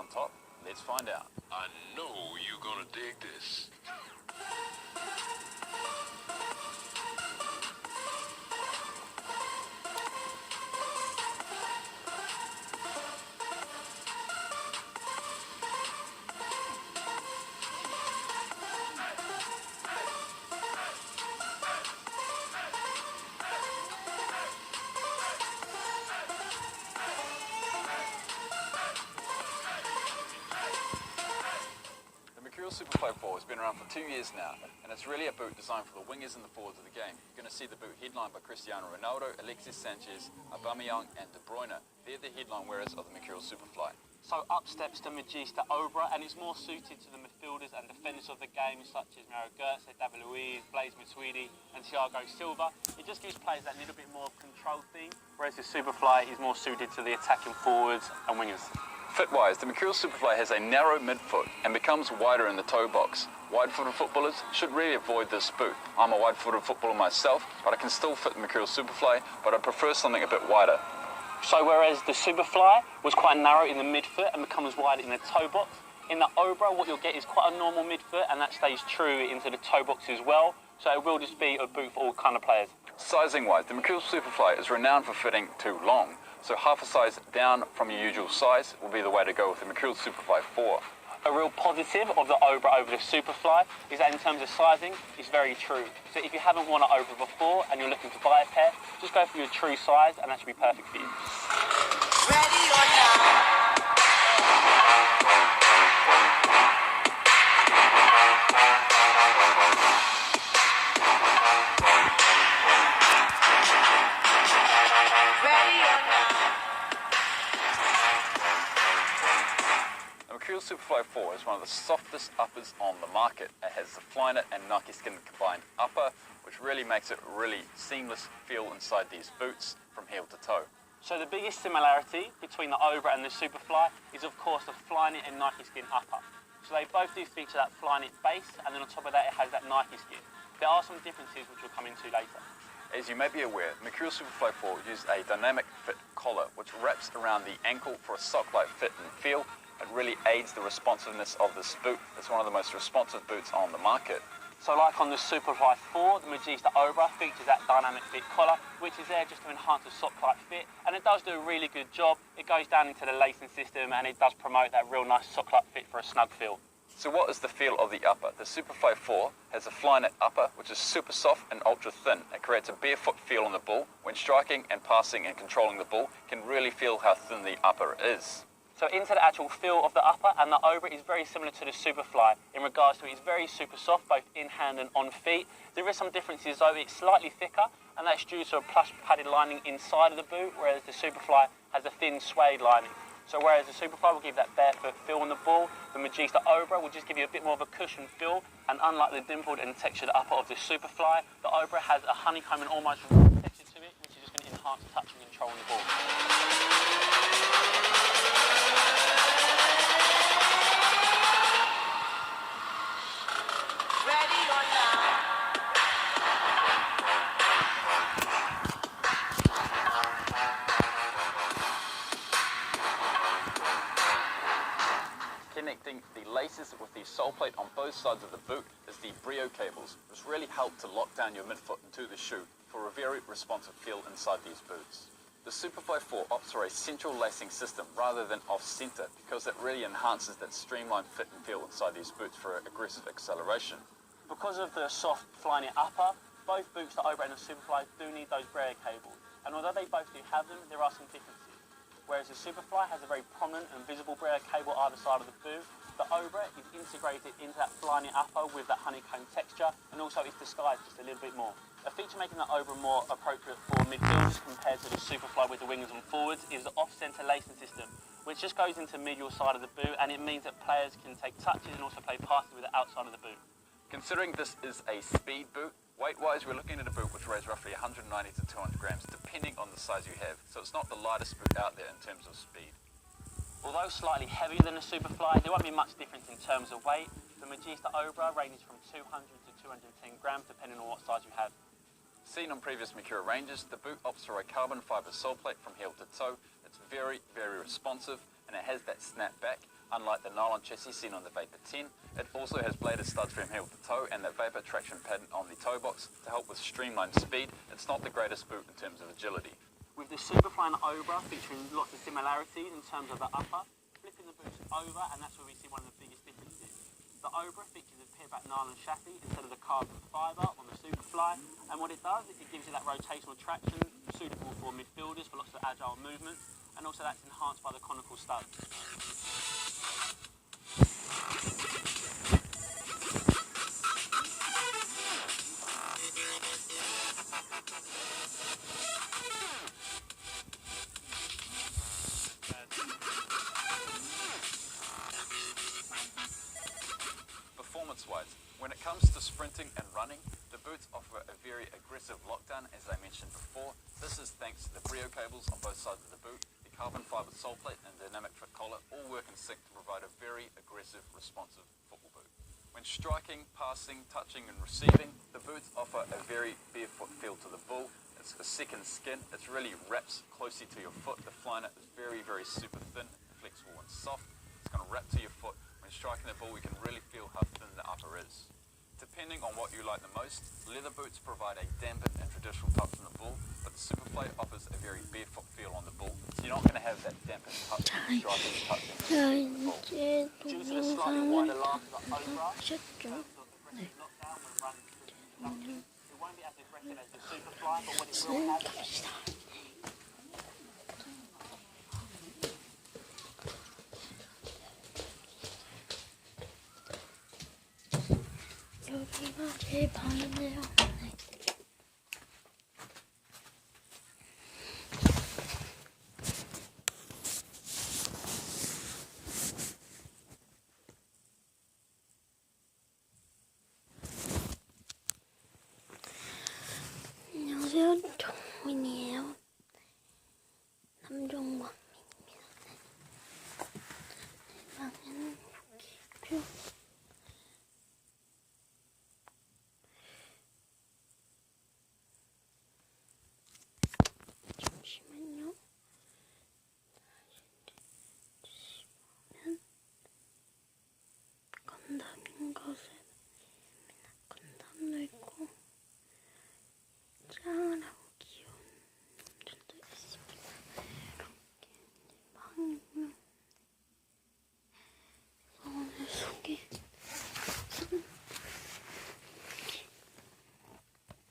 on top? Let's find out. I know you're gonna dig this. Superfly 4 has been around for 2 years now, and it's really a boot designed for the wingers and the forwards of the game. You're going to see the boot headlined by Cristiano Ronaldo, Alexis Sanchez, Aubameyang and De Bruyne. They're the headline wearers of the Mercurial Superfly. So up steps the Magista Obra, and it's more suited to the midfielders and defenders of the game, such as ㄴㅅㄴㅅ, David Luiz, Blaise Matuidi and Thiago Silva. It just gives players that little bit more control thing, whereas the Superfly is more suited to the attacking forwards and wingers. Fit-wise, the Mercurial Superfly has a narrow midfoot and becomes wider in the toe box. Wide-footed footballers should really avoid this boot. I'm a wide-footed footballer myself, but I can still fit the Mercurial Superfly, but I prefer something a bit wider. So whereas the Superfly was quite narrow in the midfoot and becomes wide in the toe box, in the Obra what you'll get is quite a normal midfoot, and that stays true into the toe box as well. So it will just be a boot for all kind of players. Sizing-wise, the Mercurial Superfly is renowned for fitting too long. So half a size down from your usual size will be the way to go with the Mercurial Superfly 4. A real positive of the Obra over the Superfly is that in terms of sizing, it's very true. So if you haven't worn an Obra before and you're looking to buy a pair, just go for your true size and that should be perfect for you. Ready or not? The Mercurial Superfly 4 is one of the softest uppers on the market. It has the Flyknit and Nike Skin combined upper, which really makes it a really seamless feel inside these boots from heel to toe. So the biggest similarity between the Obra and the Superfly is of course the Flyknit and Nike Skin upper. So they both do feature that Flyknit base, and then on top of that it has that Nike Skin. There are some differences which we'll come into later. As you may be aware, the Mercurial Superfly 4 uses a dynamic fit collar which wraps around the ankle for a sock-like fit and feel. It really aids the responsiveness of this boot. It's one of the most responsive boots on the market. So like on the Superfly 4, the Magista Obra features that dynamic fit collar, which is there just to enhance the sock-like fit, and it does do a really good job. It goes down into the lacing system and it does promote that real nice sock-like fit for a snug feel. So what is the feel of the upper? The Superfly 4 has a Flyknit upper, which is super soft and ultra thin. It creates a barefoot feel on the ball. When striking and passing and controlling the ball, you can really feel how thin the upper is. So into the actual feel of the upper, and the Obra is very similar to the Superfly in regards to it's very super soft, both in hand and on feet. There is some differences though, it's slightly thicker, and that's due to a plush padded lining inside of the boot, whereas the Superfly has a thin suede lining. So whereas the Superfly will give that barefoot feel on the ball, the Magista Obra will just give you a bit more of a cushion feel, and unlike the dimpled and textured upper of the Superfly, the Obra has a honeycomb and almost raw texture to it, which is just going to enhance the touch and control on the ball. Connecting the laces with the sole plate on both sides of the boot is the Brio cables, which really help to lock down your midfoot into the shoe for a very responsive feel inside these boots. The Superfly 4 opts for a central lacing system rather than off-center because it really enhances that streamlined fit and feel inside these boots for aggressive acceleration. Because of the soft Flyknit upper, both boots, the Obra and the Superfly, do need those Brio cables. And although they both do have them, there are some differences. Whereas the Superfly has a very prominent and visible Brio cable either side of the boot, the Obra is integrated into that Flyknit upper with that honeycomb texture, and also it's disguised just a little bit more. A feature making the Obra more appropriate for midfielders compared to the Superfly with the wingers and forwards is the off-centre lacing system, which just goes into the medial side of the boot, and it means that players can take touches and also play passes with the outside of the boot. Considering this is a speed boot, weight-wise we're looking at a boot which weighs roughly 190 to 200 grams depending on the size you have, so it's not the lightest boot out there in terms of speed. Although slightly heavier than the Superfly, there won't be much difference in terms of weight. The Magista Obra ranges from 200 to 210 grams depending on what size you have. Seen on previous Mercurial ranges, the boot opts for a carbon fibre sole plate from heel to toe. It's very, very responsive and it has that snap back. Unlike the nylon chassis seen on the Vapor 10, it also has bladed studs from heel to toe and that Vapor traction pattern on the toe box to help with streamlined speed. It's not the greatest boot in terms of agility. With the Superfly and Obra featuring lots of similarities in terms of the upper, flipping the boots over, and that's where we see one of the biggest differences. The Obra features a pivot nylon chassis instead of the carbon fibre on the Superfly, and what it does is it gives you that rotational traction suitable for midfielders for lots of agile movement, and also that's enhanced by the conical studs. Performance-wise, when it comes to sprinting and running, the boots offer a very aggressive lockdown, as I mentioned before. This is thanks to the Brio cables on both sides of the boot, the carbon fibre sole plate and dynamic trick collar all work in sync to provide a very aggressive, responsive football boot. When striking, passing, touching and receiving, the boots offer a very barefoot feel to the ball. It's a second skin. It really wraps closely to your foot. The fly knit is very, very super thin, flexible and soft. It's going to wrap to your foot. When striking the ball, we can really feel how thin the upper is. Depending on what you like the most, leather boots provide a dampened and traditional touch on the ball, but the Superfly offers a very barefoot feel on the ball, so you're not going to have that dampened touch when striking and touching the ball. Due to the slightly wider last of the Obra, in terms of aggressive lockdown when running through production, it won't be as aggressive as the Superfly, but what it will have is 여기가 제일 많네요.